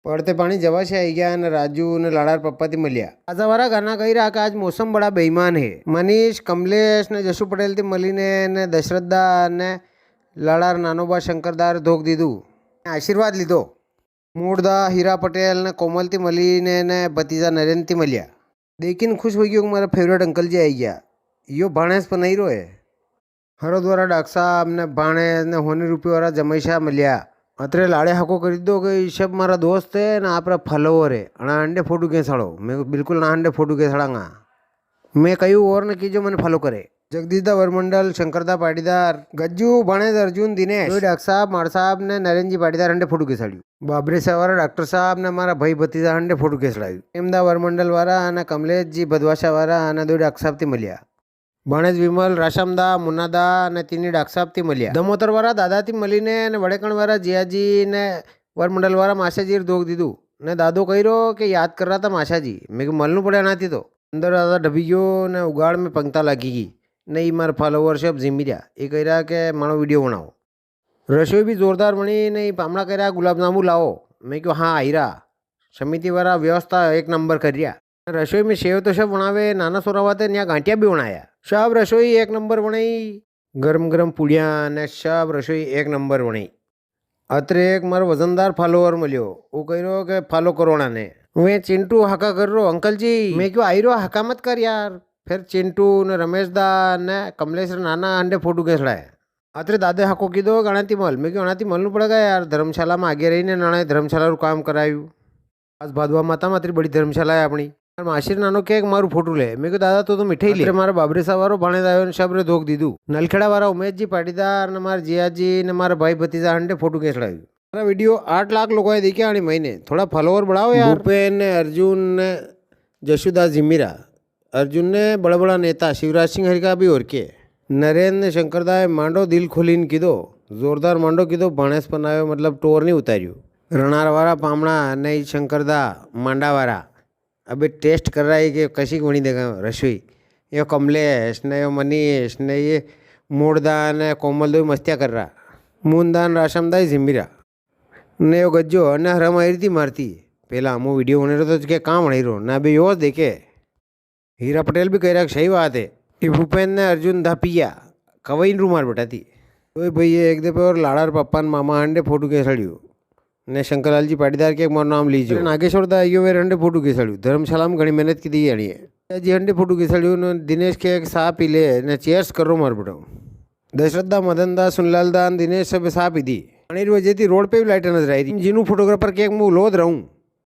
પડતે પાણી જવાશે આવી ગયા અને રાજુ અને લાડાર પપ્પાથી મળ્યા. આજાવાળા ગાના કહી રહ્યા કે આજ મોસમ બડા બેઈમાન હે. મનીષ, કમલેશ ને જશુ પટેલથી મળીને ને દશરથદા અને લાડાર નાનોબા શંકરદાર ધોક દીધું, આશીર્વાદ લીધો. મૂળદા હીરા પટેલ ને કોમલથી મળીને ને ભતીજા નરેનથી મળ્યા. દેખીને ખુશ હોઈ ગયો કે મારા ફેવરેટ અંકલજી આવી ગયા. યો ભાણેશ પણ નહીં રોએ. હરોદવાળા ડાકસાબ ને ભાણેશ ને હોની રૂપિયાવાળા જમૈશા મળ્યા. અત્રે લાડે હાકો કરી દો કે ઈશબ મારા દોસ્ત है ना आप फॉलोवर है अणा अंडे फोटो के साड़ो मैं बिल्कुल ना अंडे फोटो के साड़ांगा मैं कहीं और ने कीजो मैंने फॉलो करे. जगदीशदा वरमंडल, शंकरदा पाटीदार, गज्जू, भाणेज, अर्जुन, दिनेश, डॉक्टर साहब, माड़ साहब ने नरेंद्र जी पाटीदार अंडे फोटो के साड़ियों. बाबरे सवारा डॉक्टर साहब ने मारा भाई भतीजा अंडे फोटो के साड़ाયું. એમદા વરમંડલ વાળા અને કમલેશજી ભદવાસા વાળા અને દો ડોક્ટર સાહેબથી મળ્યા. ભાણેજ વિમલ, રાશામદા, મુન્નાદા અને તીની ડોક્ટર સાહેબથી મળ્યા. દમોતર વાળા દાદાથી મળીને અને વડેકણ વાળા જીયાજી ને વરમંડલ વાળા માસાજી ધોક દીધું ને દાદો કહ્યો કે યાદ કર રહા હતા માસાજી. મેં કે મળનું પડ્યા નથી તો અંદર દાદા ડબી ગયો ને ઉગાડ મેં પંક્તા લાગી ગઈ ને એ મારા ફોલોવરશિપ જીમી રહ્યા. એ કહી રહ્યા કે મારો વિડીયો બનાવો. રસોઈ બી જોરદાર બની ને એ પામણા કર્યા ગુલાબજાંબુ લાવો. મેં કહ્યું હા આયરા. સમિતિવાળા વ્યવસ્થા એક નંબર કર્યા. રસોઈ મેં સેવ તો સબ બનાવે નાના સોરાવા તે ત્યાં ગાંઠિયા બી બનાવ્યા. સબ રસોઈ એક નંબર બનાવી. ગરમ ગરમ પૂડિયા અને સબ રસોઈ એક નંબર બની. અત્રે એક મારો વજનદાર ફોલોવર મળ્યો. હું કહ્યો કે ફોલો કરોણાને. હું ચિંટુ હાકા કર રહો અંકલજી. મેં કહ્યું આયરો હાકા મત કર યાર. फिर चिंटू ने रमेशदा ने कमलेश नाना अंडे फोटो के चढ़ाए. अतरे दादे हाको कीधो गणाती मल. मैं क्यों गणाती मलनु पड़ेगा यार. धर्मशाला में आगे रही ने नाना धर्मशाला काम करायु. आज भादवा माता में अतरी बड़ी धर्मशाला है अपनी. माशीर नानो के मारू फोटो ले. मैं क्यों दादा तो मिठाई ले. मारा बाबरी सावारो भाणे आयो ने शबरे धोक दीधु. नलखेड़ा वाला उमेश जी पाटीदार ने मारा जियाजी ने मारा भाई भतीजा अंडे फोटो के चढ़ायु. मारा वीडियो 8 लाख लोगों ने देखे आने महीने. थोड़ा फॉलोवर बढ़ाओ यार. भूपेन ने अर्जुन ने जशुदास जिमीरा. अर्जुन ने बड़ा बड़ा नेता शिवराज सिंह हरिका भी और के. नरेंद्र ने शंकरदाए मांडो दिल खोलीने कीधो. जोरदार मांडो कीधो. भाणेस बनायो मतलब टोर नहीं उतारियो. रणारवाड़ा पामणा नहीं शंकरदा मांडावाड़ा अबे टेस्ट कर रहा है कि कशी बनी देगा रसोई. ये कमलेश ने ये मनीष ने ये मूड़दा ने कोमल दो मस्तिया कर रहा. मूंदान राशमदाई झिमीरा ने यो गज्जो ने हरम आई थी मारती. पहला मो वीडियो बने तो के काम नहीं रो ना अभी यो देखे. हीरा पटेल भी कह रहा सही बात है. ये भूपेन ने अर्जुन धापिया कवई रू मार बैठा थी. तो भाई ये एक दे पे और लाड़ार पप्पा मामा अंडे फोटो के सड़ियो ने शंकरलाल जी पाटीदार के मारो नाम लीजिए. नागेश्वर दा यो वे अंडे फोटो के सड़ियो. धर्मशाला में घनी मेहनत की दी जानी है जी. अंडे फोटो के सड़ियो ने दिनेश के एक सा पी ले ने चेयर्स करो मार बैठो. दशरथदा, मदनदा, सुनलालदा दिनेश सब सा पी दी. पानी वजह थी रोड पे भी लाइट नजर आई थी. जिनू फोटोग्राफर के एक मुँह लोद रहूँ